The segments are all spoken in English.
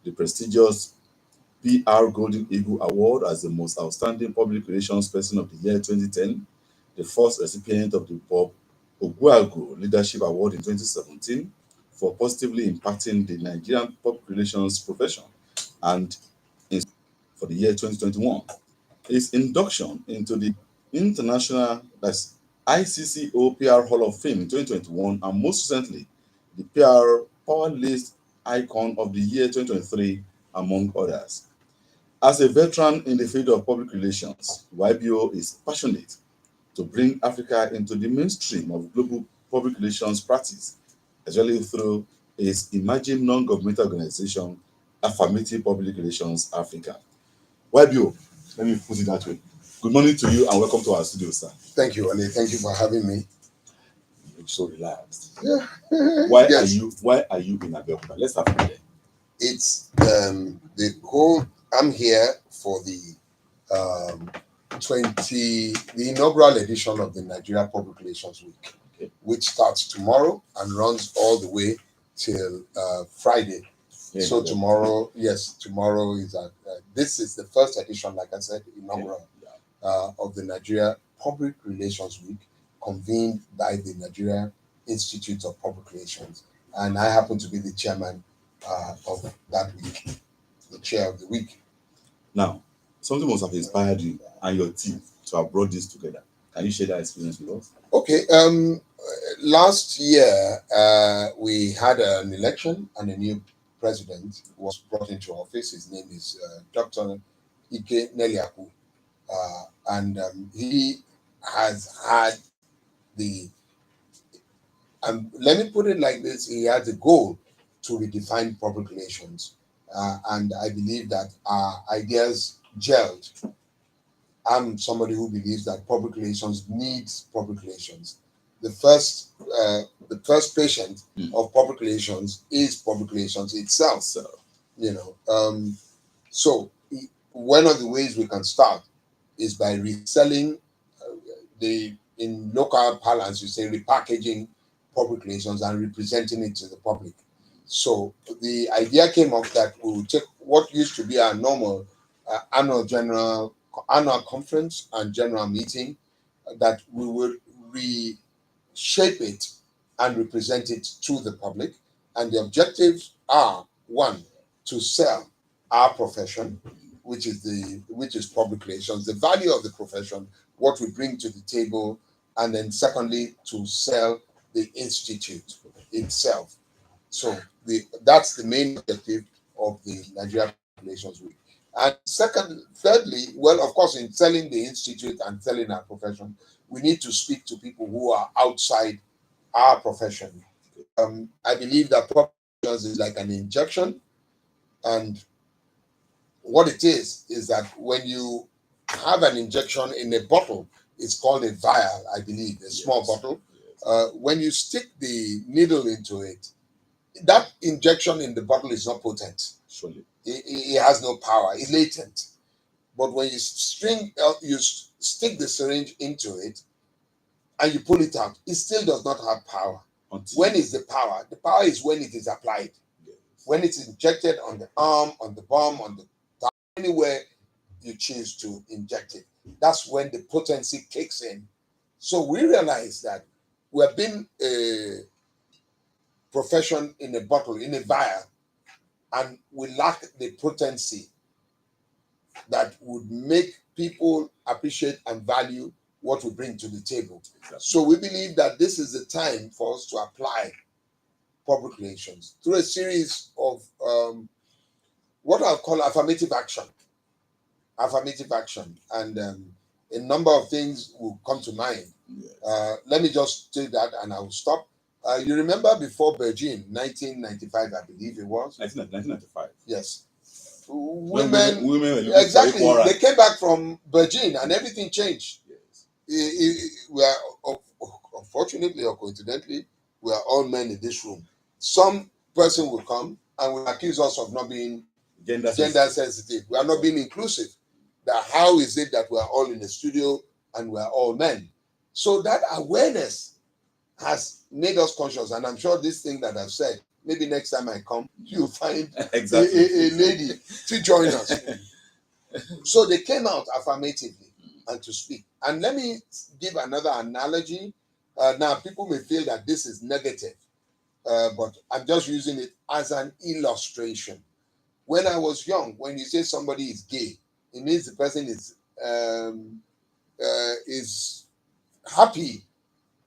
the prestigious PR Golden Eagle Award as the most outstanding public relations person of the year 2010, the first recipient of the Bob Ogwuagu Leadership Award in 2017 for positively impacting the Nigerian public relations profession, and for the year 2021. His induction into the International, that's ICCO PR Hall of Fame in 2021, and most recently, the PR Power List Icon of the year 2023, among others. As a veteran in the field of public relations, YBO is passionate to bring Africa into the mainstream of global public relations practice, especially through its emerging non-governmental organization, Affirmative Public Relations Africa. YBO, let me put it that way. Good morning to you and welcome to our studio, sir. Thank you, Ali. Thank you for having me. You're so relaxed. Yeah. Why Yes. are you in Abeokuta? Let's start from there. It's the whole. I'm here for the the inaugural edition of the Nigeria Public Relations Week, Okay. which starts tomorrow and runs all the way till Friday. Yeah, So yeah. tomorrow is this is the first edition, like I said, inaugural of the Nigeria Public Relations Week, convened by the Nigeria Institute of Public Relations, and I happen to be the chairman of that week, the chair of the week. Now, something must have inspired you and your team to have brought this together. Can you share that experience with us? Okay. Last year we had an election and a new president was brought into office. His name is Dr. Ike Neliaku, and he has had the let me put it like this: he has a goal to redefine public relations, and I believe that our ideas gelled. I'm somebody who believes that public relations needs public relations. The first patient of public relations is public relations itself. You know, so one of the ways we can start is by reselling the in local parlance you say repackaging public relations and representing it to the public. So the idea came up that we would take what used to be our normal annual conference and general meeting, that we would reshape it and represent it to the public. And the objectives are: one, to sell our profession, which is public relations, the value of the profession, what we bring to the table, and then secondly, to sell the institute itself. So that's the main objective of the Nigeria Relations Week. And thirdly, well, of course, in selling the institute and selling our profession, we need to speak to people who are outside our profession. I believe that public relations is like an injection, and what it is that when you have an injection in a bottle, it's called a vial, I believe, a small bottle. When you stick the needle into it, that injection in the bottle is not potent. Surely. It has no power. It's latent. But when you stick the syringe into it and you pull it out, it still does not have power. When is the power? The power is when it is applied. Yes. When it's injected on the arm, on the bum, on the thigh, anywhere you choose to inject it, that's when the potency kicks in. So we realize that we have been a profession in a bottle, in a vial, and we lack the potency that would make people appreciate and value what we bring to the table. Exactly. So we believe that this is the time for us to apply public relations through a series of what I'll call affirmative action. And a number of things will come to mind. Yes. Let me just say that and I will stop. You remember before Beijing, 1995, I believe it was? 1995. Yes. Women were looking exactly. for equal rights. They came back from Beijing and everything changed. Yes. We are, unfortunately or coincidentally, we are all men in this room. Some person will come and will accuse us of not being gender sensitive. We are not being inclusive. That how is it that we are all in the studio and we are all men? So that awareness has made us conscious, and I'm sure this thing that I've said maybe next time I come, you'll find Exactly. a lady to join us. So they came out affirmatively and to speak. And let me give another analogy. Now, people may feel that this is negative, but I'm just using it as an illustration. When I was young, when you say somebody is gay, it means the person is happy.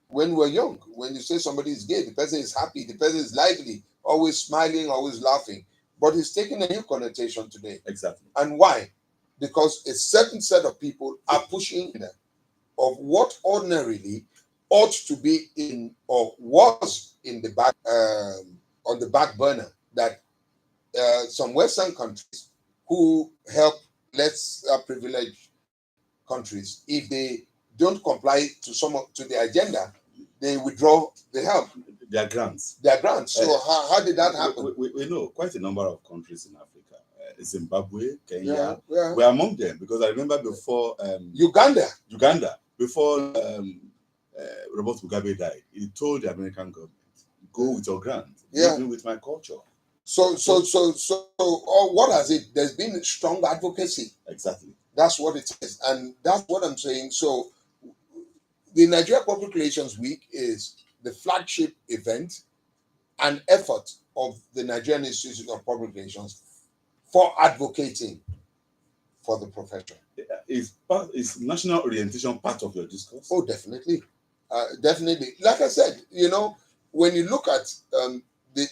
When we're young, when you say somebody is gay, the person is happy, the person is lively, always smiling, always laughing. But it's taking a new connotation today. Exactly. And why? Because a certain set of people are pushing of what ordinarily ought to be in or was in the back on the back burner, that some Western countries who help less privileged countries, if they don't comply to to the agenda, they withdraw the help, Their grants. their grants. So how did that happen? We know quite a number of countries in Africa. Zimbabwe, Kenya. Yeah. We're among them, because I remember before Uganda, before Robert Mugabe died, he told the American government, "Go with your grant, Yeah. go with my culture." So what has it? There's been strong advocacy. Exactly. That's what it is, and that's what I'm saying. So the Nigeria Public Relations Week is the flagship event and effort of the Nigerian Institute of Public Relations for advocating for the profession. Is national orientation part of your discourse? Oh, definitely. Definitely. Like I said, when you look at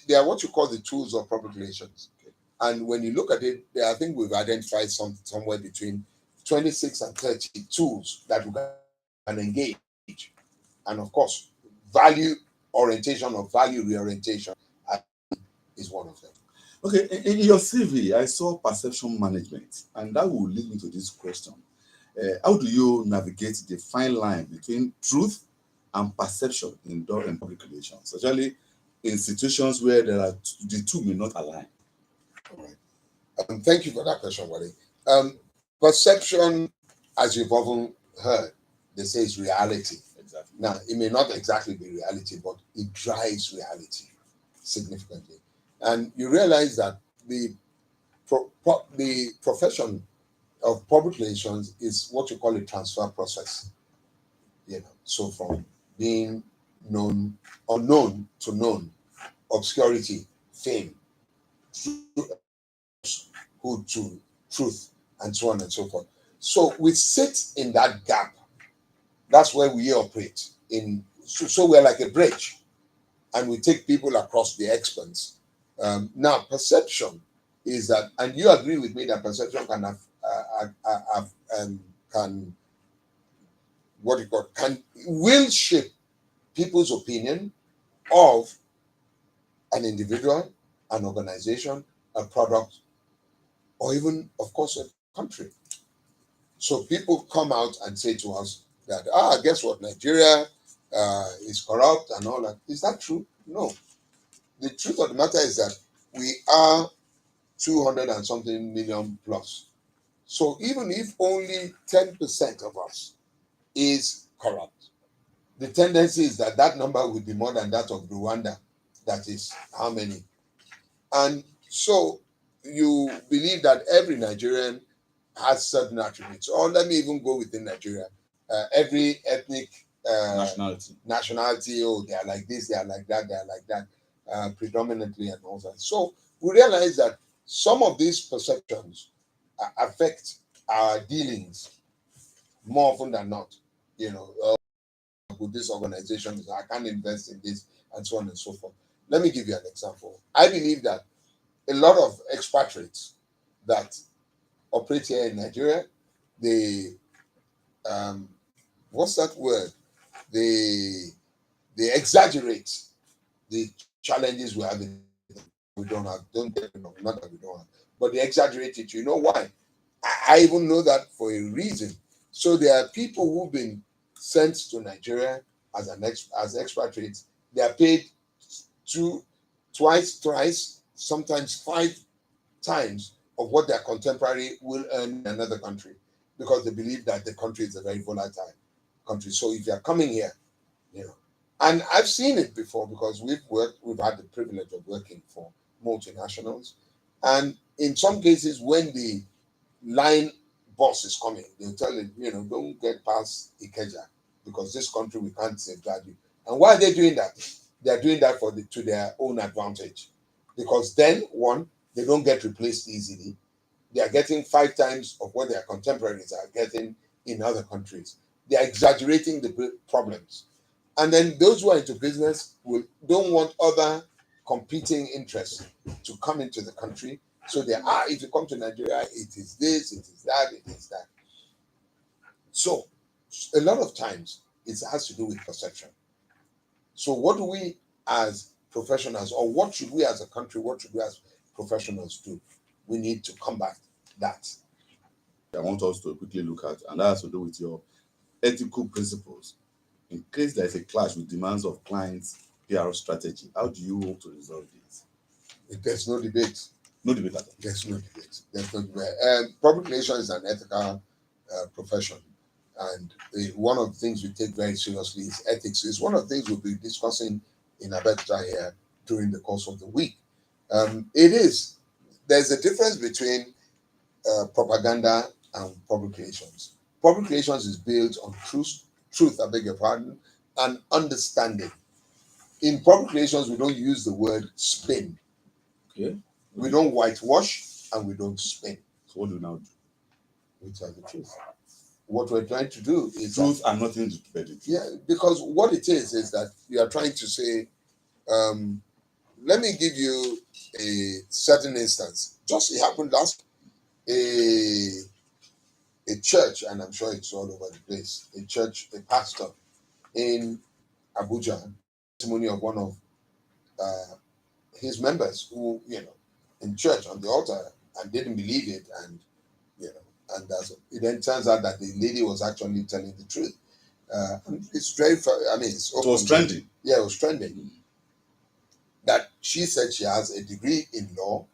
they are what you call the tools of public relations. Okay. And when you look at it, I think we've identified somewhere between 26 and 30 tools that we can engage. And of course, value orientation or value reorientation is one of them. Okay, in your CV, I saw perception management, and that will lead me to this question. How do you navigate the fine line between truth and perception in public relations, especially in situations where the two may not align? All right. Thank you for that question, Wale. Perception, as you've often heard, they say is reality. Exactly. Now, it may not exactly be reality, but it drives reality significantly. And you realize that the profession of public relations is what you call a transfer process. So from being unknown to known, obscurity, fame, who to truth, and so on and so forth. So we sit in that gap. That's where we operate in. So we're like a bridge, and we take people across the expanse. Now, perception is that, and you agree with me that perception can what you call will shape people's opinion of an individual, an organization, a product, or even, of course, a country. So people come out and say to us that, guess what, Nigeria is corrupt and all that. Is that true? No. The truth of the matter is that we are 200 and something million plus. So even if only 10% of us is corrupt, the tendency is that that number will be more than that of Rwanda. That is how many? And so you believe that every Nigerian has certain attributes. Or let me even go within Nigeria. Every ethnic nationality, they are like this, they are like that, they are like that, predominantly and all that. So we realize that some of these perceptions affect our dealings more often than not. With this organization, I can't invest in this, and so on and so forth. Let me give you an example. I believe that a lot of expatriates that operate here in Nigeria, they what's that word? They exaggerate the challenges we have we don't have. Don't get me wrong, not that we don't have, but they exaggerate it. You know why? I even know that for a reason. So there are people who've been sent to Nigeria as expatriates. They are paid twice, thrice, sometimes 5 times of what their contemporary will earn in another country, because they believe that the country is a very volatile country. So if you're coming here, And I've seen it before because we've had the privilege of working for multinationals. And in some cases, when the line boss is coming, they'll tell him, don't get past Ikeja because this country we can't safeguard you. And why are they doing that? They're doing that to their own advantage. Because then, one, they don't get replaced easily. They are getting 5 times of what their contemporaries are getting in other countries. They are exaggerating the problems. And then those who are into business don't want other competing interests to come into the country. So if you come to Nigeria, it is this, it is that, it is that. So a lot of times it has to do with perception. So what do we as professionals, or what should we as a country, what should we as professionals do? We need to combat that. I want us to quickly look at, and that has to do with your ethical principles. In case there is a clash with demands of clients' PR strategy, how do you hope to resolve this? There's no debate. No debate at all. There's no debate. There's no debate. Public relations is an ethical profession. And one of the things we take very seriously is ethics. It's one of the things we'll be discussing in Abeta here during the course of the week. There's a difference between propaganda and public relations. Public relations is built on truth, I beg your pardon, and understanding. In public relations, we don't use the word spin. Okay. We don't whitewash and we don't spin. So what do we now do? We tell the truth. What we're trying to do is truth and nothing to credit. Yeah, because what it is that you are trying to say, let me give you a certain instance. Just it happened last a church, and I'm sure it's all over the place. A pastor in Abuja, testimony of one of his members who, in church on the altar and didn't believe it, and it then turns out that the lady was actually telling the truth. And it's very, it's open. It was trending. Yeah, it was trending. That she said she has a degree in law,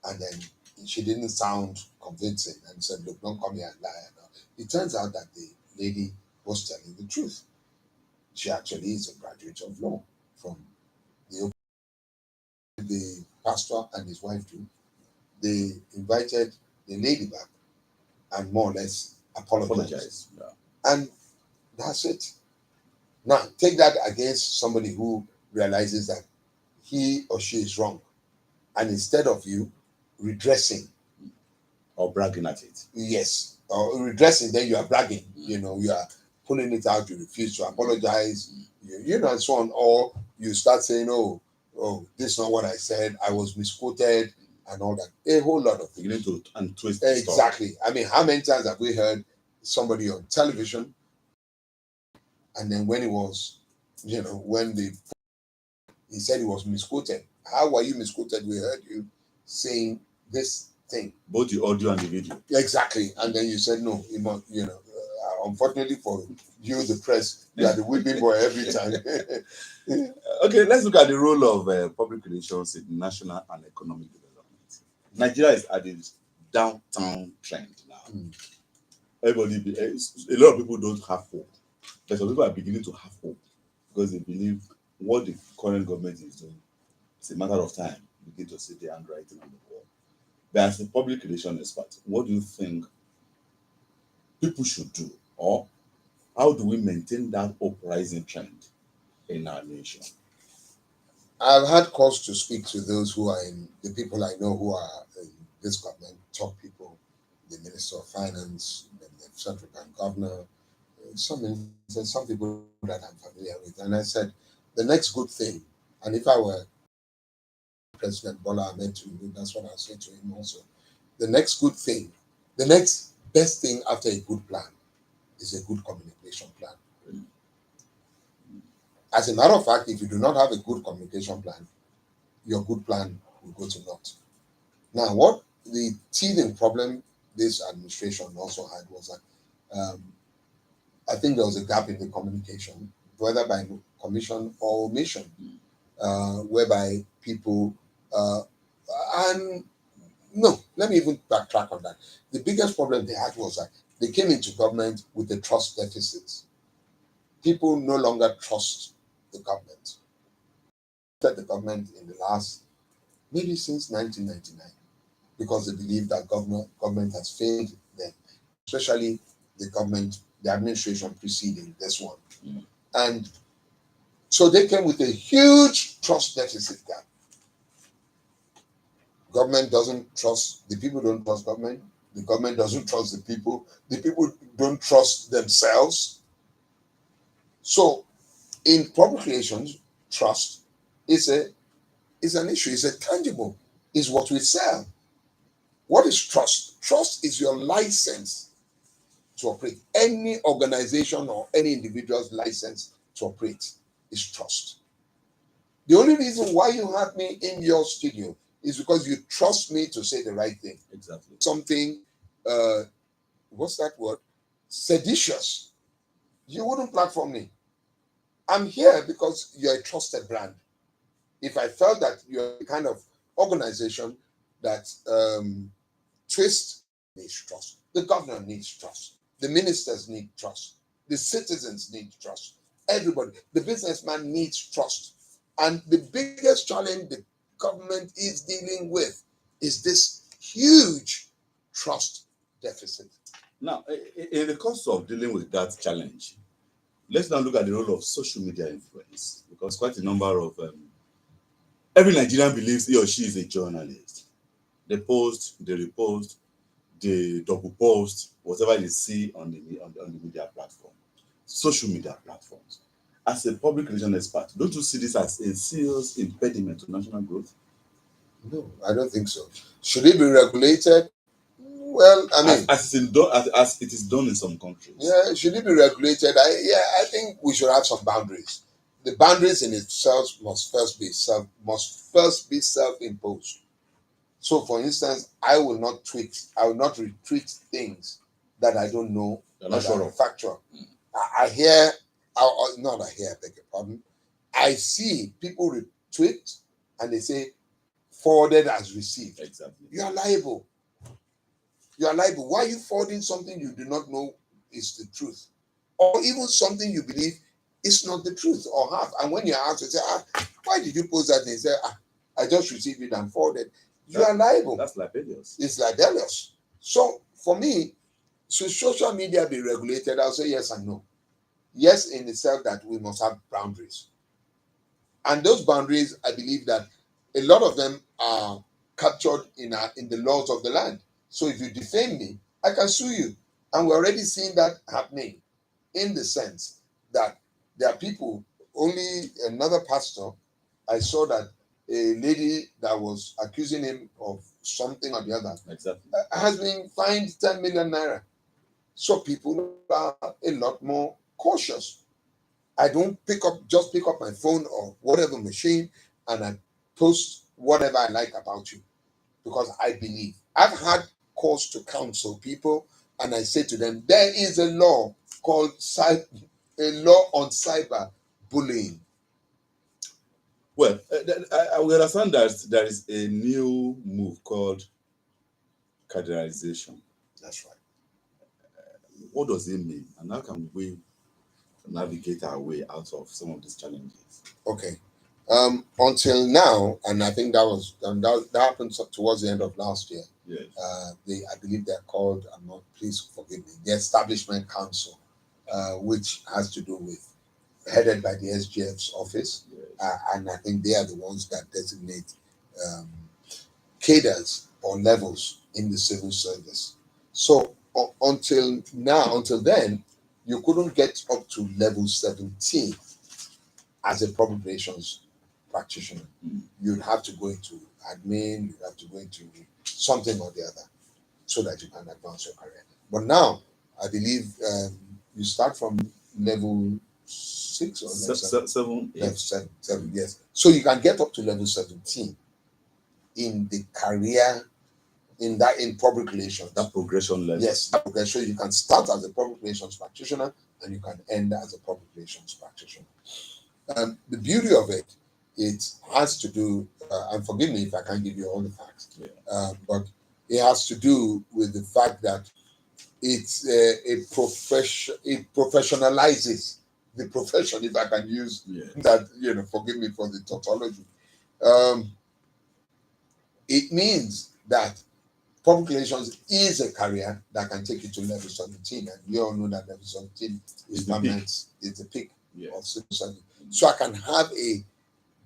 and then she didn't sound convincing and said, look, don't come here and lie. It turns out that the lady was telling the truth. She actually is a graduate of law from the pastor and his wife too. They invited the lady back and more or less apologized. Yeah. And that's it. Now, take that against somebody who realizes that he or she is wrong. And instead of you redressing or bragging at it. Yes. Or redressing, then you are bragging. You are pulling it out, you refuse to apologize, and so on. Or you start saying, oh, this is not what I said, I was misquoted, and all that. A whole lot of things. You need to twist exactly. I mean, how many times have we heard somebody on television, and then when he was, he said he was misquoted. How were you misquoted? We heard you saying this thing. Both the audio and the video. Exactly. And then you said, no, you must, unfortunately for you, the press, you are the whipping boy every time. Okay, let's look at the role of public relations in national and economic development. Nigeria is at the downtown trend now. Everybody, a lot of people don't have hope, but some people are beginning to have hope because they believe what the current government is doing. It's a matter of time. You begin to see the handwriting on the wall. But as a public relations expert, what do you think people should do, or how do we maintain that uprising trend in our nation? I've had cause to speak to those who are in the people I know who are in this government, top people, the Minister of Finance, the Central Bank Governor, some people that I'm familiar with. And I said, the next good thing, and if I were President Bola Ahmed Tinubu, that's what I'll say to him also. The next good thing, the next best thing after a good plan is a good communication plan. As a matter of fact, if you do not have a good communication plan, your good plan will go to naught. Now, what the teething problem this administration also had was that I think there was a gap in the communication, whether by commission or omission, whereby people and no, let me even backtrack on that. The biggest problem they had was that they came into government with a trust deficit. People no longer trust the government. The government in the last, maybe since 1999, because they believe that government has failed them, especially the administration preceding this one. And so they came with a huge trust deficit gap. Government doesn't trust, the people don't trust government, the government doesn't trust the people don't trust themselves. So in public relations, trust is an issue, it's a tangible, is what we sell. What is trust? Trust is your license to operate. Any organization or any individual's license to operate is trust. The only reason why you have me in your studio is because you trust me to say the right thing. Exactly. Something, what's that word? Seditious. You wouldn't platform me. I'm here because you're a trusted brand. If I felt that you're the kind of organization that twist needs trust, the governor needs trust, the ministers need trust, the citizens need trust, everybody, the businessman needs trust. And the biggest challenge the government is dealing with is this huge trust deficit. Now, in the course of dealing with that challenge, let's now look at the role of social media influence, because quite a number of every Nigerian believes he or she is a journalist. They post, they repost, they double post, whatever they see on the media platform, social media platforms. As a public relations expert, don't you see this as a serious impediment to national growth? No, I don't think so. Should it be regulated? Well, I mean, as it is done in some countries. Yeah, should it be regulated? I think we should have some boundaries. The boundaries in itself must first be self-imposed. So, for instance, I will not retweet things that I don't know You're not that sure are of. factual. I hear, not I hear, beg your pardon. I see people retweet and they say forwarded as received. Exactly. You are liable. You are liable. Why are you forwarding something you do not know is the truth? Or even something you believe is not the truth or half. And when you're asked, you say, why did you post that? And you say, I just received it and forwarded. You are liable. That's libelious. It's libelious. So for me, should social media be regulated? I'll say yes and no. Yes, in itself that we must have boundaries. And those boundaries, I believe that a lot of them are captured in the laws of the land. So if you defame me, I can sue you. And we're already seeing that happening in the sense that there are people, only another pastor, I saw that a lady that was accusing him of something or the other Exactly. has been fined 10 million naira. So people are a lot more cautious. I don't pick up my phone or whatever machine and I post whatever I like about you because I believe. I've had calls to counsel people and I say to them, there is a law called a law on cyber bullying. Well, I will understand that there is a new move called categorization. That's right. What does it mean, and how can we navigate our way out of some of these challenges? Okay. Until now, and I think that happened towards the end of last year. Yes. I believe they're called. Please forgive me. The Establishment Council, which has to do with headed by the SGF's office, Yes. and I think they are the ones that designate cadres or levels in the civil service. So until then, you couldn't get up to level 17 as a public relations practitioner. You'd have to go into admin, you'd have to go into something or the other so that you can advance your career. But now, I believe you start from level 6 or level 7? Level 7, yes. So you can get up to level 17 in the career in public relations. That progression level. Yes, that progression. You can start as a public relations practitioner and you can end as a public relations practitioner. The beauty of it has to do, and forgive me if I can't give you all the facts, but it has to do with the fact that it professionalizes the profession, if I can use Yes. that, forgive me for the tautology. It means that public relations is a career that can take you to level 17, and we all know that level 17 is permanent, it's the peak of civil service. So I can have a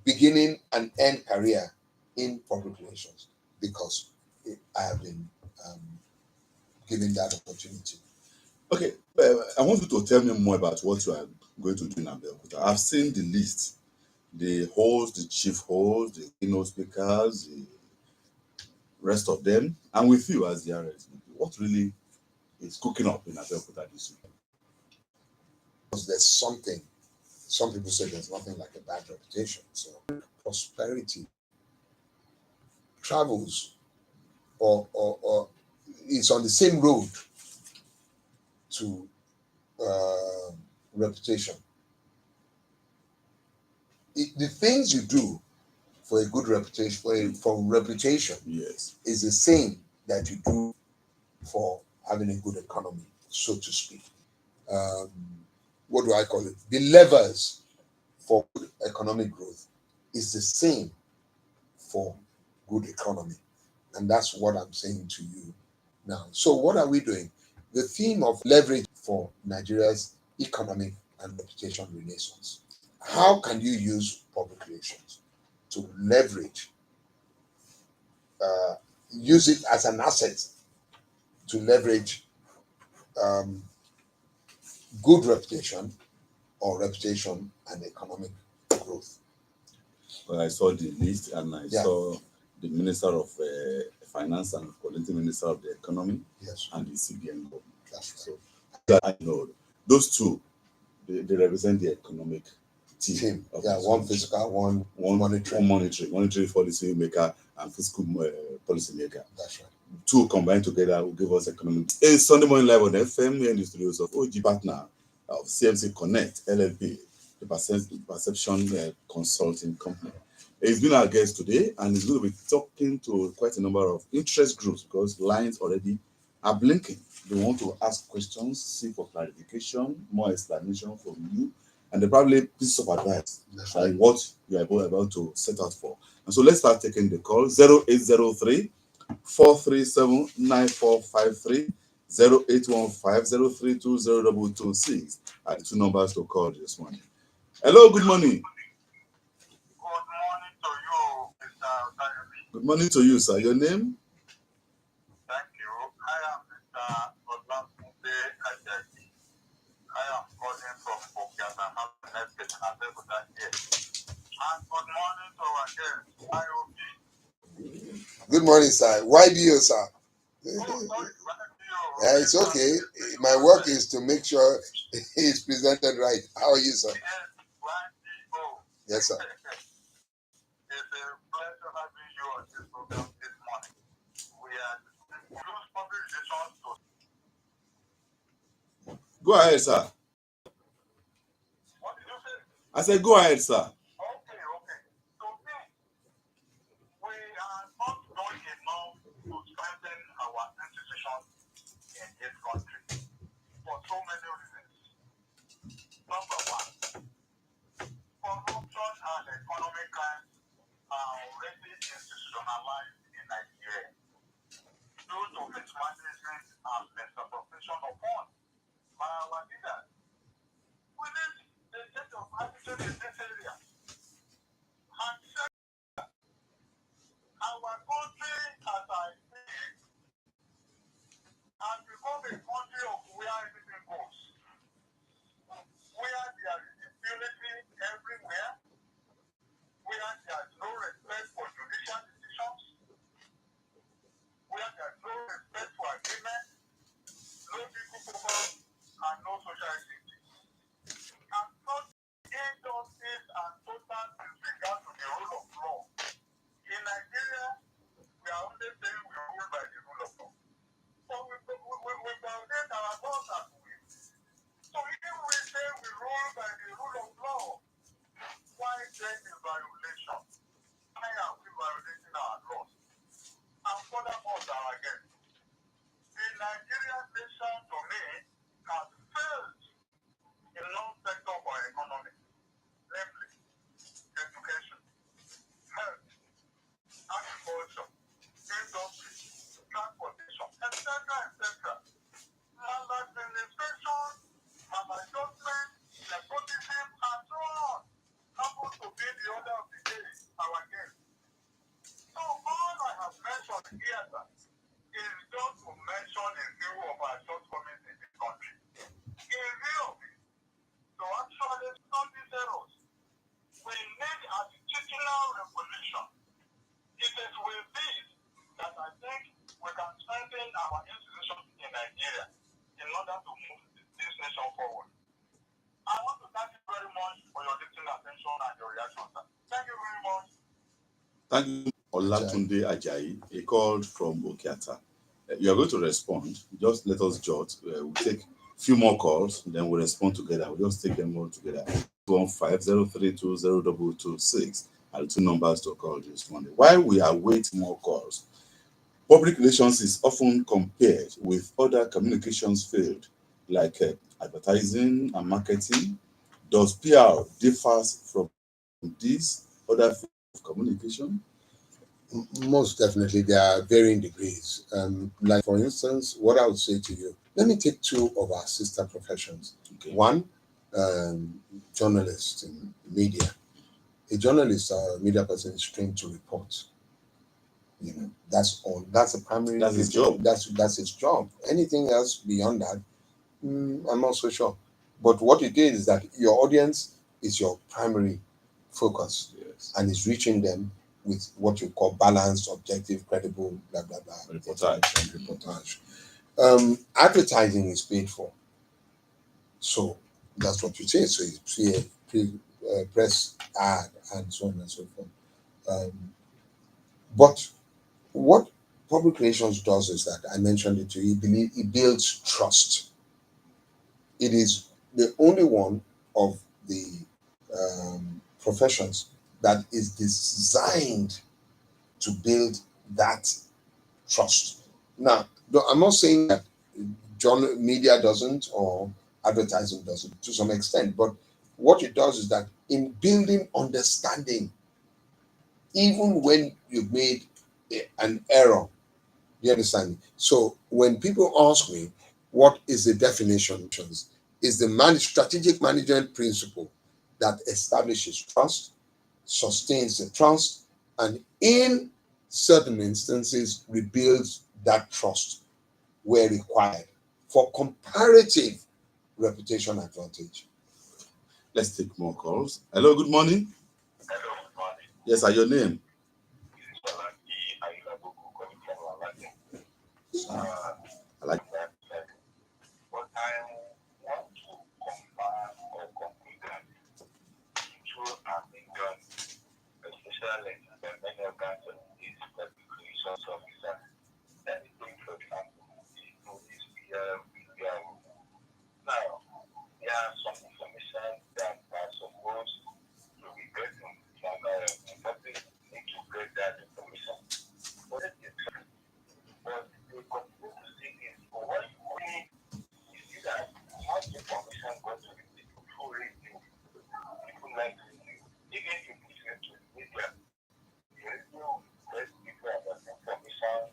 beginning and end career in public relations because I have been given that opportunity. Okay, I want you to tell me more about what you are going to do in Abeokuta. I've seen the list, the host, the chief host, the keynote speakers, the rest of them, and with you as the RS. What really is cooking up in Abeokuta this week? Because there's something, some people say there's nothing like a bad reputation. So prosperity travels or is on the same road to reputation. The things you do for a good reputation, for reputation, Yes, is the same that you do for having a good economy, so to speak. What do I call it? The levers for good economic growth is the same for good economy. And that's what I'm saying to you now. So what are we doing? The theme of leverage for Nigeria's economic and reputation renaissance. How can you use public relations to leverage, use it as an asset to leverage good reputation or reputation and economic growth? well, I saw the list and I saw the Minister of Finance and Coordinating Minister of the Economy, and the CBN government. That's right. So that I know those two, they represent the economic team. One fiscal, one monetary policy maker and fiscal policy maker. That's right. Two combined together will give us economic. It's Sunday morning live on FM here in the studios of OG partner of CMC Connect LLP, the perception consulting company. He's been our guest today, and he's going to be talking to quite a number of interest groups because lines already are blinking. They want to ask questions, seek for clarification, more explanation from you, and they probably pieces of advice on what you are about to set out for. And so let's start taking the call. 0803 437 9453 0815 032 are the two numbers to call this morning. Hello, good morning. Good morning to you, Mr. Otayemi. Good morning to you, sir. Your name? Thank you. I am Mr. Olatunde Ajadi. I am calling from Okiana, Estate, Abeokuta here. And good morning to our guest, IOB. Good morning, sir. YBO, sir. Oh, sorry, Yeah, it's okay. My work is to make sure it's presented right. How are you, sir? Yes, YBO. Yes, sir. It's a pleasure having you on this program this morning. We are use public relations to. Go ahead, sir. What did you say? I said, go ahead, sir. Okay. So me, we are not doing enough to strengthen our institutions in this country for so many reasons. Number one, corruption and economic crimes are already institutionalized in Nigeria due to mismanagement and misappropriation of funds by our leaders. We need a set of attitude in this area. we can strengthen our institutions in Nigeria in order to move this nation forward. I want to thank you very much for your listening attention and your reaction, sir. Thank you very much. Thank you, Olatunde Ajayi, a call from Okiata. You are going to respond. Just let us jot. We'll take a few more calls, then we'll respond together. We'll just take them all together. 215-032-0226 are the two numbers to call this morning. While we await more calls, public relations is often compared with other communications fields like advertising and marketing. Does PR differ from these other fields of communication? Most definitely, there are varying degrees. Like, for instance, what I would say to you, let me take two of our sister professions. Okay. One, journalist in media. A journalist or a media person is trained to report. You know, that's all. That's a primary. That's his job. That's his job. Anything else beyond that, I'm not so sure. But what it is that your audience is your primary focus, Yes. and is reaching them with what you call balanced, objective, credible, blah blah blah reportage. Advertising is paid for, so that's what you say. So you see a press ad and so on and so forth. But what public relations does is that I mentioned it to you. It builds trust. It is the only one of the professions that is designed to build that trust. Now, I'm not saying that media doesn't or advertising doesn't to some extent, but what it does is that in building understanding, even when you've made an error, you understand me? So when people ask me, what is the definition? Is the strategic management principle that establishes trust, sustains the trust, and in certain instances rebuilds that trust where required for comparative reputation advantage. Let's take more calls. Hello, good morning. Hello, good morning. Yes, sir, your name? But I want to confirm or conclude that through have been done, especially when many organs of these public relations officers, that is going, for example, the police, media. Now, there are some information that are supposed to be getting from the public need to get that information. But it is true. But they continue to say this. But what you need is see that much information got to the people through radio. People like radio. Even if you listen to the media, the radio lets people about information,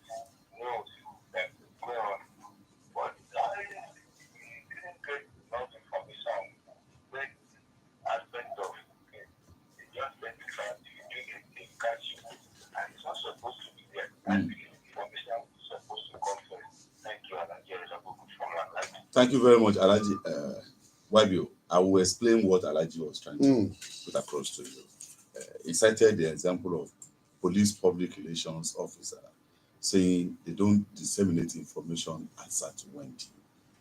news that is going on. But we didn't get enough information. Great aspect of it. They just let you try to do it, they catch you. And it's not supposed to be there. And the information is supposed to come first. Thank you, Alaji. Thank you very much, Alaji. Wabio, I will explain what Alaji was trying to put across to you. He cited the example of police public relations officer saying they don't disseminate information as at Wendy,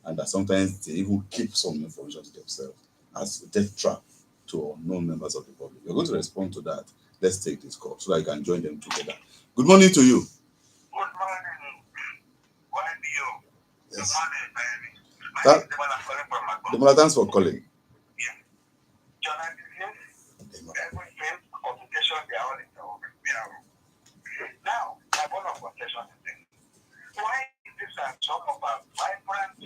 and that sometimes they even keep some information to themselves as a death trap to unknown members of the public. You're going to respond to that. Let's take this call so that you can join them together. Good morning to you. Good morning. Wabio. Yes. Good morning, baby. My name is Demola calling from my phone. Thanks for calling. Yeah. Journalists, every field, communication, they are all in the Now, my point of contention is this. Why is this some of our vibrant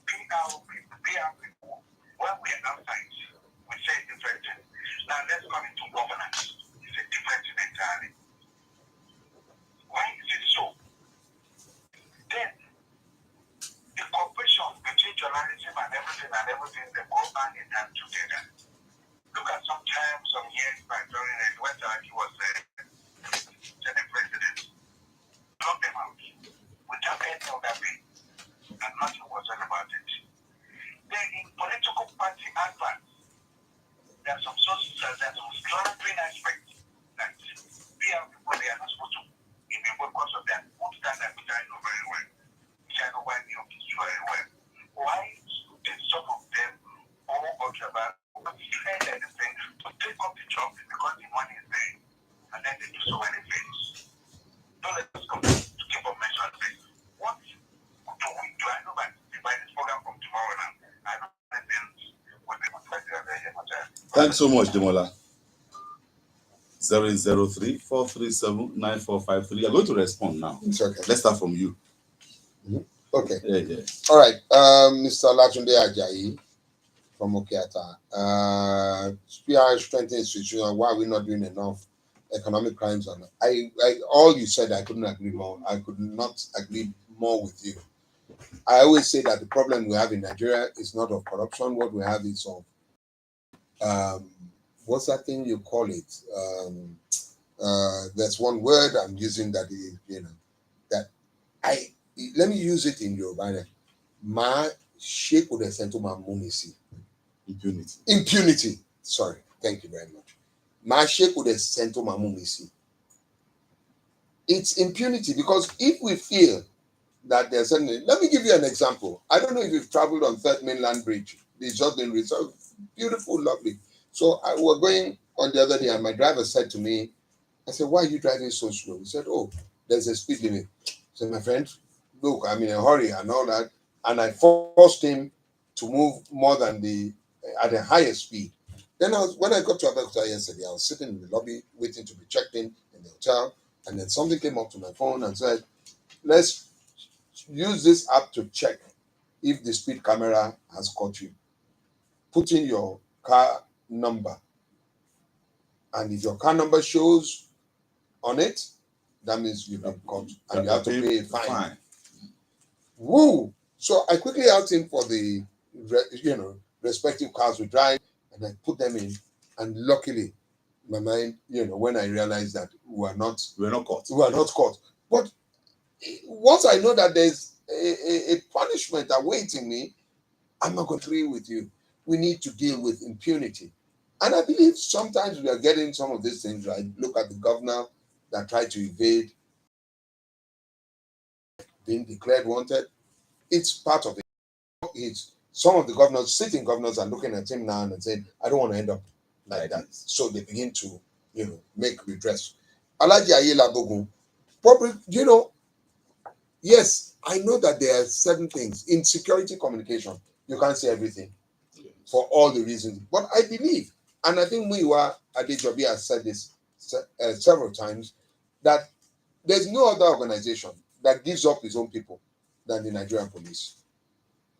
PR people, when we are outside, we say different things. Now, let's come into governance. It's a different thing entirely. Why is it so? Then, the cooperation between journalism and everything, they go hand in hand together. Look at some years back during when he was Senate president. Lock them out without any other bill, and nothing was done about it. Then in political party advance, there are some slandering aspects that PR people, they are not supposed to, in the because of that, good standard which I know very Thanks so much, Demola. 003-437-9453. You're going to respond now. It's okay. Let's start from you. Okay. Yeah. All right. Mr. Latunde Ajayi from Okeata. We are strengthening institutions. Why are we not doing enough economic crimes? On all you said, I couldn't agree more. I could not agree more with you. I always say that the problem we have in Nigeria is not of corruption. What we have is of what's that thing you call it? There's one word I'm using that is, that let me use it in Yoruba. Ma shake with a sentiment munisi. Impunity. Sorry. Thank you very much. Ma shake with a sentiment munisi. It's impunity because if we feel that there's something, let me give you an example. I don't know if you've traveled on Third Mainland Bridge. It's just been resolved. Beautiful, lovely. So I was going on the other day, and my driver said to me, I said, "Why are you driving so slow?" He said, "Oh, there's a speed limit." I said, "My friend, look, I'm in a hurry and all that." And I forced him to move more than at a higher speed. Then when I got to Abeokuta yesterday, I was sitting in the lobby waiting to be checked in the hotel. And then something came up to my phone and said, "Let's use this app to check if the speed camera has caught you. Put in your car number. And if your car number shows on it, that means you've been caught and you have to pay a fine." Woo! So I quickly asked him for the respective cars we drive, and I put them in. And luckily, my mind, when I realized that we are not caught. But once I know that there's a punishment awaiting me, I'm not going to agree with you. We need to deal with impunity. And I believe sometimes we are getting some of these things right. Look at the governor that tried to evade being declared wanted. It's part of it. Some of the governors, sitting governors, are looking at him now and saying, "I don't want to end up like that." So they begin to, make redress. Alaji Ayela Bogun, probably, yes, I know that there are certain things in security communication. You can't say everything for all the reasons. But I believe, and I think Muyiwa Adejobi has said this several times, that there's no other organization that gives up its own people than the Nigerian police.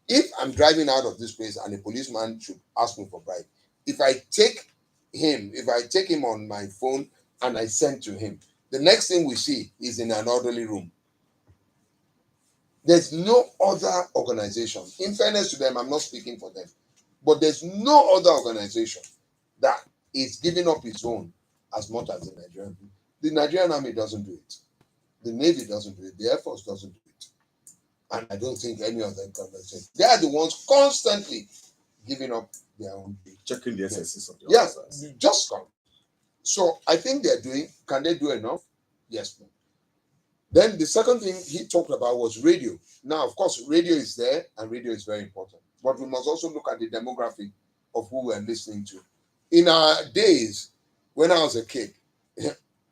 If I'm driving out of this place and a policeman should ask me for bribe, if I take him on my phone and I send to him, the next thing we see is in an orderly room. There's no other organization. In fairness to them, I'm not speaking for them, but there's no other organization that is giving up its own as much as the Nigerian. The Nigerian Army doesn't do it. The Navy doesn't do it. The Air Force doesn't do it. And I don't think any of them can say. They are the ones constantly giving up their own. Checking the SSs of the officers. Yeah, just come. So I think can they do enough? Yes. No. Then the second thing he talked about was radio. Now, of course, radio is there and radio is very important. But we must also look at the demography of who we're listening to. In our days, when I was a kid,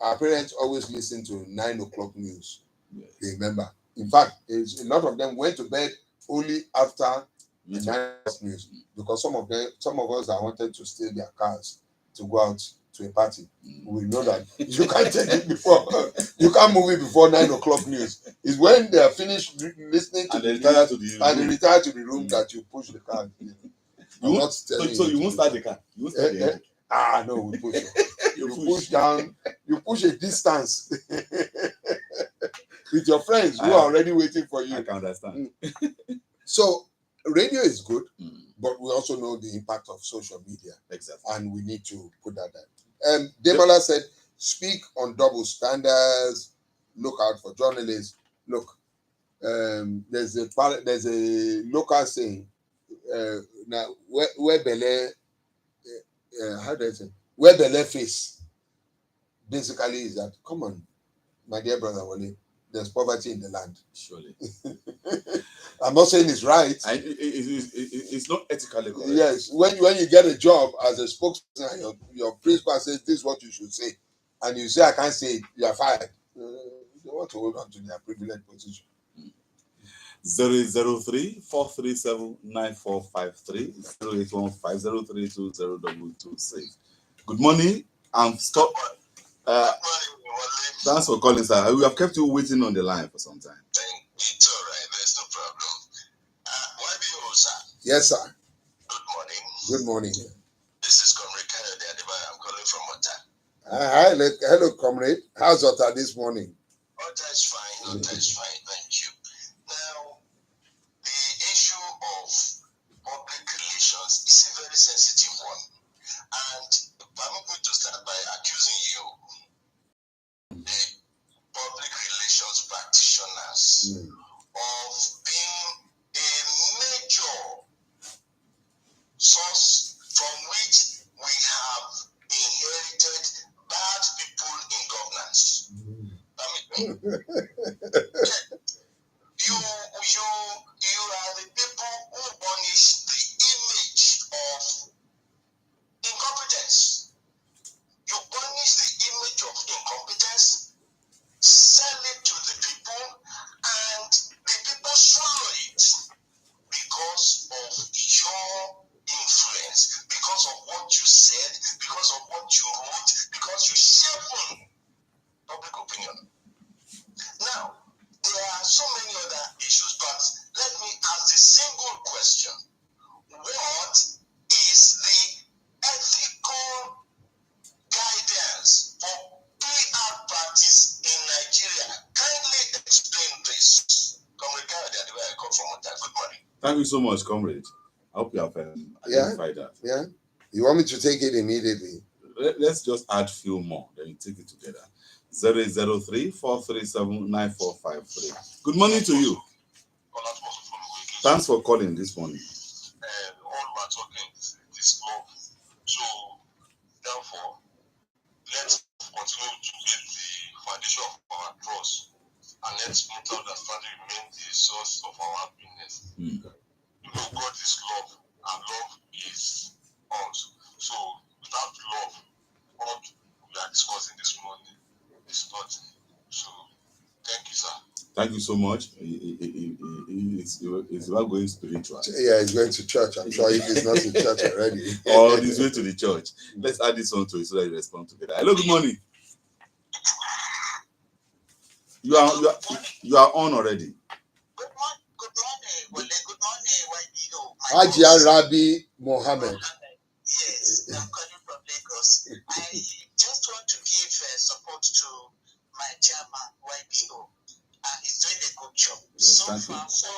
our parents always listened to 9 o'clock news. Yes. Remember? In fact, a lot of them went to bed only after the 9 o'clock news because some of us that wanted to steal their cars to go out to a party, we know that you can't take it before, you can't move it before 9 o'clock news. It's when they are finished listening to and they retire to the room that you push the car. So you won't start the car. You won't start the engine. No, we push it. You push down. You push a distance with your friends who are already waiting for you. I can understand. So radio is good, but we also know the impact of social media. Exactly. And we need to put that down. Demola said, "Speak on double standards. Look out for journalists." Look, there's a local saying. Now, where belle, how do I say? Where belle face, basically is that, come on, my dear brother Wole, there's poverty in the land. Surely. I'm not saying it's right. It's not ethically correct. Yes, when you get a job as a spokesperson, your principal says this is what you should say, and you say I can't say it, you are fired. They want to hold on to their privileged position. 003-437-9453, 0815-032-0226. Good morning. I'm stop. Thanks for calling, sir. We have kept you waiting on the line for some time. It's all right. There's no problem. YBO, sir. Yes, sir. Good morning. Good morning. This is Comrade Kennedy Adebayo. I'm calling from Ota. Hello, comrade. How's Ota this morning? Ota is fine. Ota is fine. Thank you. Now, the issue of public relations is a very sensitive one. And permit me to start by accusing you, the public relations practitioners, of being a major source from which we have inherited bad people in governance. Permit me. You are the people who punish the image of incompetence. You punish the image of incompetence, sell it to the people, and the people swallow it because of your influence, because of what you said, because of what you wrote, because you shape public opinion. Now, there are so many other issues, but let me ask the single question. What is the ethical guidance for PR practice in Nigeria? Kindly explain this. Comrade Kennedy Adebayo, I come from Ota. Good morning. Thank you so much, comrade. I hope you have identified that. Yeah. You want me to take it immediately? Let's just add few more, then you take it together. 003-437-9453. Good morning to you. Thanks for calling this morning. All we are talking is love. So, therefore, let's continue to build the foundation of our trust, and let's mutual understanding remain the source of our happiness. You know, God is love, and love is us. So, without love, what we are discussing this morning is nothing. So, thank you, sir. Thank you so much. It's about going spiritual. Yeah, he's going to church. I'm sure if he's not in church already. Or his way to the church. Let's add this one to it so that you respond together. Hello, good morning. You are on already. Good morning, Wole. Good morning, YBO. Hajia Rabi Mohammed. Yes, I'm calling from Lagos. I just want to give support to my chairman, YBO. He's doing a good job. Yes, So far, so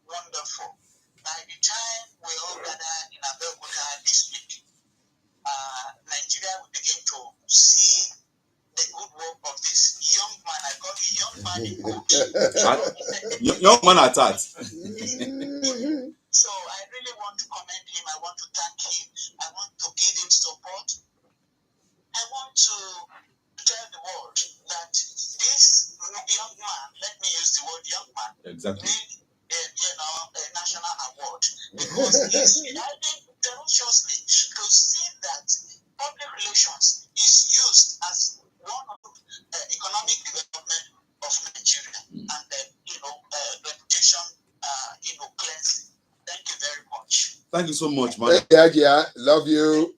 wonderful. By the time we all gather in Abeokuta this week, Nigeria will begin to see the good work of this young man. I call him young man in good. Young man at that. So I really want to commend him. I want to thank him. I want to give him support. I want to tell the world that this young man, let me use the word young man, Exactly. need a national award, because he's helping ferociously to see that public relations is used as one of economic development of Nigeria, and reputation cleansing. Thank you very much. Thank you so much, man. Hajia, love you.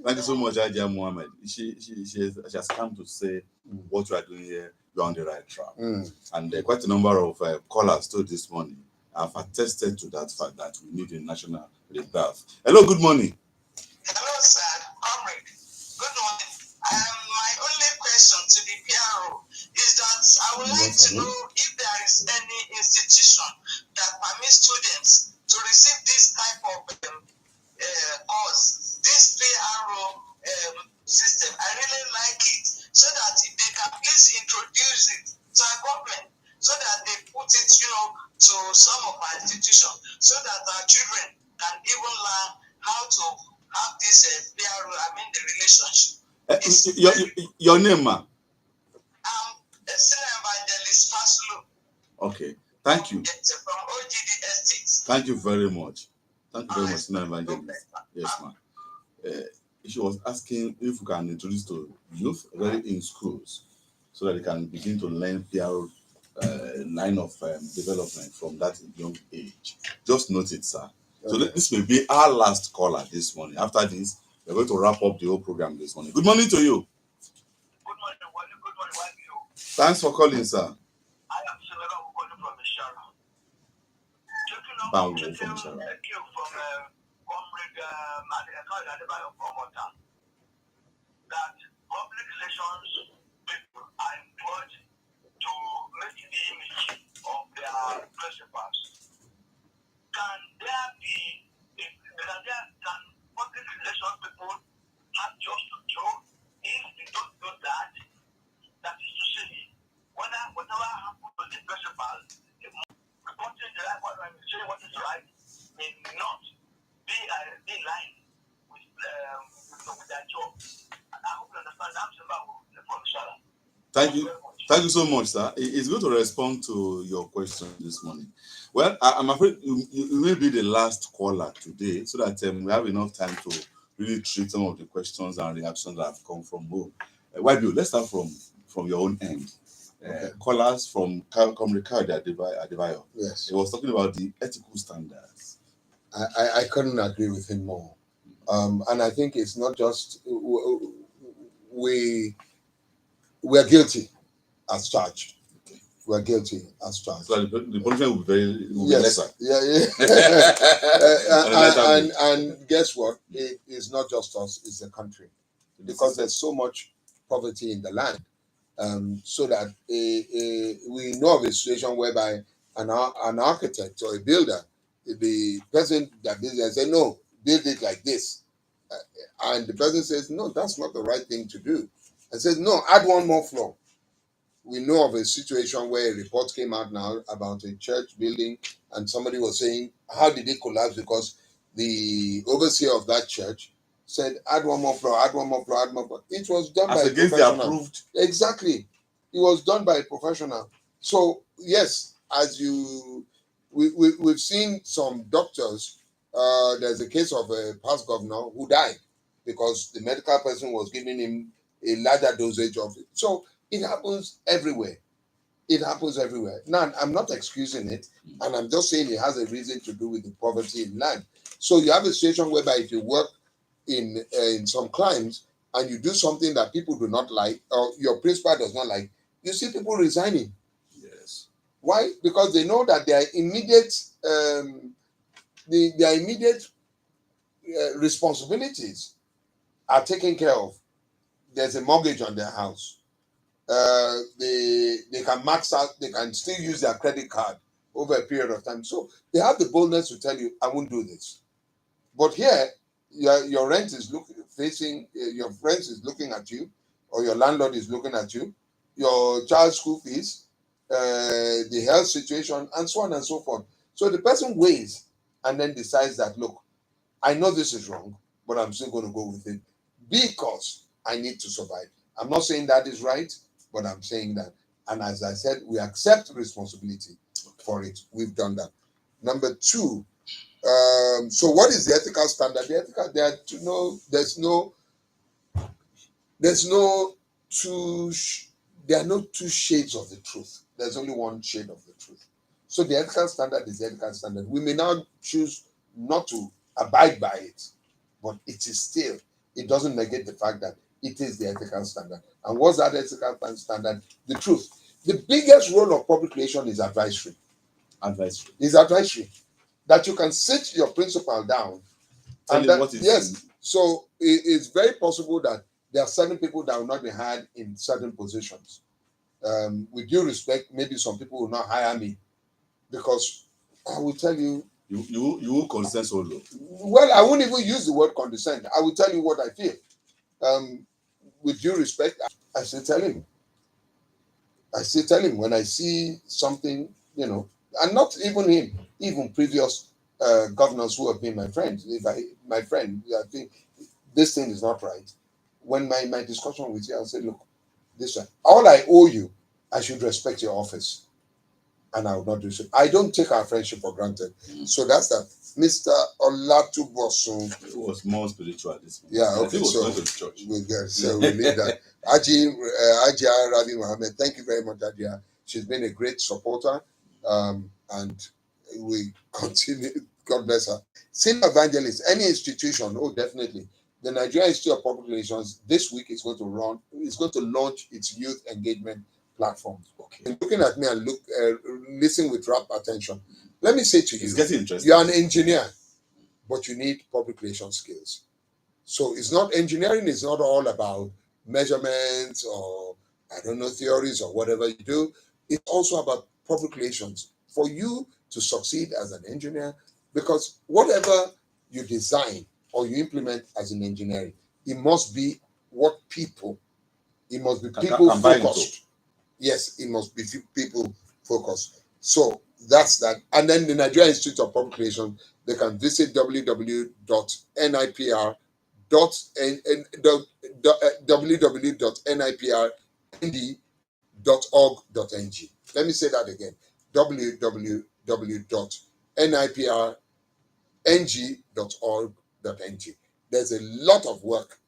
Thank you so much, Ajia Mohammed. She has come to say what we are doing here, you're on the right track. And quite a number of callers told this morning have attested to that fact that we need a national rebirth. Hello, good morning. Hello, sir. Comrade. Good morning. My only question to the PRO is that I would like to know if there is any institution that permits students to receive this type of course, this PRO system. I really like it, so that if they can please introduce it to our government, so that they put it, to some of our institutions, so that our children can even learn how to have this PRO, the relationship. Your name, ma? I'm a senior evangelist, Paslu. Okay, thank you. From OGD Estates. Thank you very much. Thank you very much, senior evangelist. Yes, ma'am. She was asking if we can introduce to youth already in schools so that they can begin to learn PR line of development from that young age. Just note it, sir. So Okay. this may be our last caller this morning. After this, we're going to wrap up the whole program this morning. Good morning to you. Good morning, Wole. Good morning, YBO. Thanks for calling, sir. I am Senator Wole from Ishara. Taking on Banwo detail from Ishara. cue from Comrade Adebayo Promota that public relations people are employed to make the image of their principals. Can there be, can public relations people have just to do if they don't do that? That is to say, whatever happens to the principal, reporting the right one and saying what is right may not be in line with their job. And I hope you understand that from Shala. Thank you. Thank you so much, sir. It's going to respond to your question this morning. Well, I'm afraid you may be the last caller today, so that we have enough time to really treat some of the questions and reactions that have come from home. YBO, let's start from your own end. Okay. Callers from Comrade Adebayo. Yes. He was talking about the ethical standards. I couldn't agree with him more. And I think it's not just we're guilty as charged. We're guilty as charged. So the punishment will be yes. lesser. And guess what? It is not just us, it's the country. Because there's so much poverty in the land. So that we know of a situation whereby an architect or a builder, the person that builds it say, no, build it like this. And the person says, no, that's not the right thing to do. And says, no, add one more floor. We know of a situation where a report came out now about a church building, and somebody was saying, how did it collapse? Because the overseer of that church said, add one more floor, add one more floor, add more floor. It was done by a professional. Approved. Exactly. It was done by a professional. So, yes, as we've seen some doctors, there's a case of a past governor who died because the medical person was giving him a larger dosage of it. So, it happens everywhere. It happens everywhere. Now, I'm not excusing it, and I'm just saying it has a reason to do with the poverty in land. So you have a situation whereby if you work in some climes and you do something that people do not like, or your principal does not like, you see people resigning. Yes. Why? Because they know that their immediate responsibilities are taken care of. There's a mortgage on their house. They can max out, they can still use their credit card over a period of time. So they have the boldness to tell you, I won't do this. But here, your rent is your friends is looking at you, or your landlord is looking at you, your child's school fees, the health situation, and so on and so forth. So the person weighs and then decides that, look, I know this is wrong, but I'm still going to go with it because I need to survive. I'm not saying that is right, but I'm saying that. And as I said, we accept responsibility for it. We've done that. Number two, so what is the ethical standard? The ethical, there are no two shades of the truth. There's only one shade of the truth. So the ethical standard is the ethical standard. We may now choose not to abide by it, but it doesn't negate the fact that it is the ethical standard. And what's that ethical standard? The truth. The biggest role of public relation is advisory. Advisory. That you can sit your principal down. So it's very possible that there are certain people that will not be hired in certain positions. With due respect, maybe some people will not hire me because I will tell you. You will consent solo. Well, I won't even use the word condescend. I will tell you what I feel. With due respect, I still tell him. When I see something, and not even him, even previous governors who have been my friends. I think this thing is not right. When my discussion with you, I'll say, look, this one, all I owe you, I should respect your office. And I will not do so. I don't take our friendship for granted. So that's that. Mr. Olatubosun. It was more spiritual this morning. Yeah, okay. So we'll leave that. Ajia Ravi Mohammed, thank you very much, Ajia. She's been a great supporter, and we continue. God bless her. Senior evangelist, any institution, oh, definitely. The Nigerian Institute of Public Relations this week is going to launch its youth engagement platform. Okay. And looking at me and listen with rapt attention. Let me say to you, It's getting interesting. you are an engineer, but you need public relations skills. So it's not engineering is not all about measurements or I don't know theories or whatever you do. It's also about public relations for you to succeed as an engineer, because whatever you design or you implement as an engineering, it must be what people. It must be people focused. Yes, it must be people focused. So that's that. And then the Nigerian Institute of Public Relations, they can visit www.niprnd.org.ng. Let me say that again. www.niprng.org.ng. There's a lot of work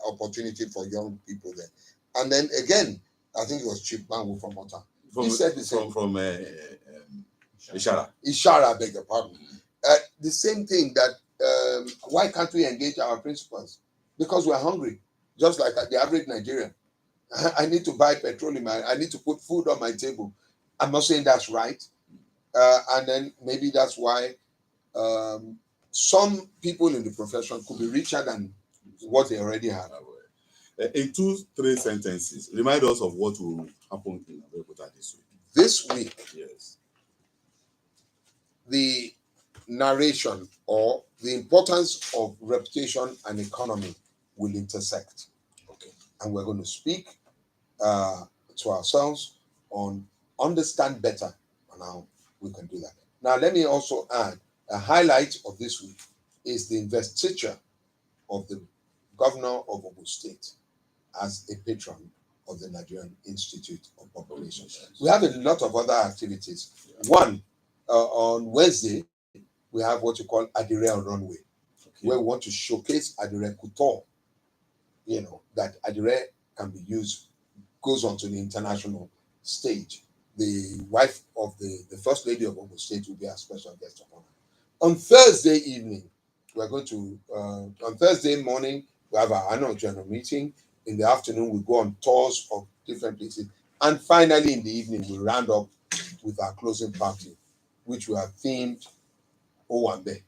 opportunity for young people there. And then again, I think it was Chief Bangu from Ota. He said the same. From Ishara. Ishara, beg your pardon. The same thing that why can't we engage our principals? Because we're hungry, just like the average Nigerian. I need to buy petroleum. I need to put food on my table. I'm not saying that's right. And then maybe that's why some people in the profession could be richer than what they already have. In 2-3 sentences, remind us of what will happen in Abeokuta this week. This week, yes, the narration or the importance of reputation and economy will intersect. Okay, and we're going to speak to ourselves on understand better on how we can do that. Now, let me also add a highlight of this week is the investiture of the governor of Ogun State as a patron of the Nigerian Institute of Public Relations. We have a lot of other activities. One, on Wednesday, we have what you call Adire on Runway, where we want to showcase Adire Couture. You know, that Adire can be used, goes onto the international stage. The wife of the First Lady of Ogun State will be our special guest of honor. On Thursday evening, we're going to, on Thursday morning, we have our annual general meeting. In the afternoon, we go on tours of different places. And finally, in the evening, we round up with our closing party, which we have themed Owambe.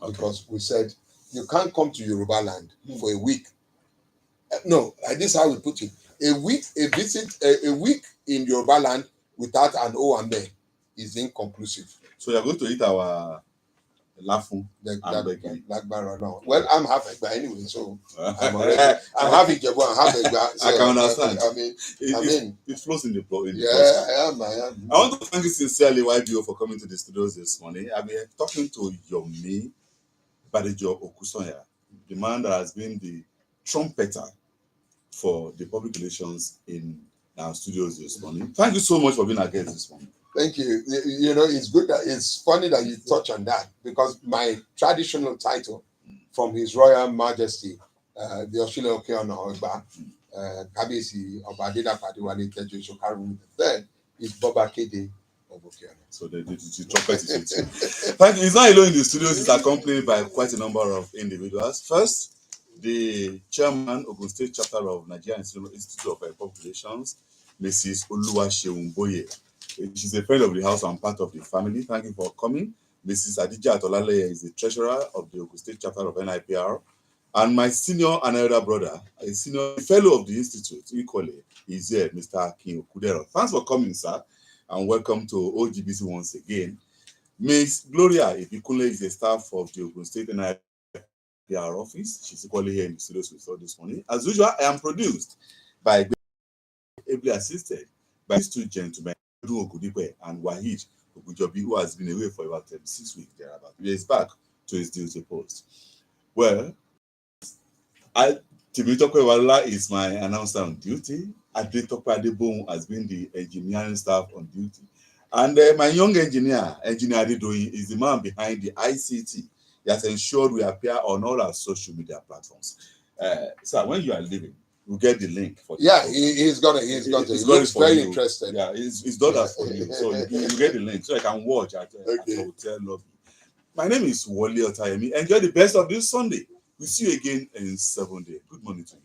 Because we said, you can't come to Yoruba land for a week. No, this is how we put it. A week in Yoruba land without an Owambe is inconclusive. So you're going to eat our Lafun and Blackbarrow now. Well, I'm half Egba anyway, so I'm half Ijebu, I'm half Egba. So, I can understand. It flows in the blood. Yeah, I am. I want to thank you sincerely, YBO, for coming to the studios this morning. I've been talking to Yomi Badejo Okusanya, the man that has been the trumpeter for the public relations in our studios this morning. Thank you so much for being our guest this morning. Thank you. You know, it's good that it's funny that you touch on that, because my traditional title from His Royal Majesty, the Oshile Okeona Ogba, Kabisi Obadida Padiwale Tejo Shokaru III, is Boba Kede of Okeona. So the trumpet is with you. Thank you. He's not alone in the studios. He's accompanied by quite a number of individuals. First, the chairman of the State Chapter of Nigerian Institute of Public Relations, Mrs. Oluwaseun Boye. She's a friend of the house and part of the family. Thank you for coming. Mrs. Adija Atolale is the treasurer of the Ogun State Chapter of NIPR. And my senior and elder brother, a senior fellow of the institute, equally, is here, Mr. Akin Okudero. Thanks for coming, sir, and welcome to OGBC once again. Miss Gloria Ibikunle is a staff of the Ogun State NIPR office. She's equally here in the studios with us this morning. As usual, I am produced by ably assisted by these two gentlemen, Ogudipe and Wahid Ogujobi, who has been away for about 36 weeks thereabout. He is back to his duty post. Well, Timitope Wala is my announcer on duty. Adetope Adebohun has been the engineering staff on duty. And my young engineer Adedoyin, is the man behind the ICT. He has ensured we appear on all our social media platforms. Sir, when you are leaving, We'll get the link for Yeah, program. he's got it. He got looks it for very you. interested. Yeah, he's done that for you. So you get the link so I can watch at Okay. the hotel lobby. My name is Wole Otayemi. Enjoy the best of this Sunday. We'll see you again in 7 days. Good morning to you.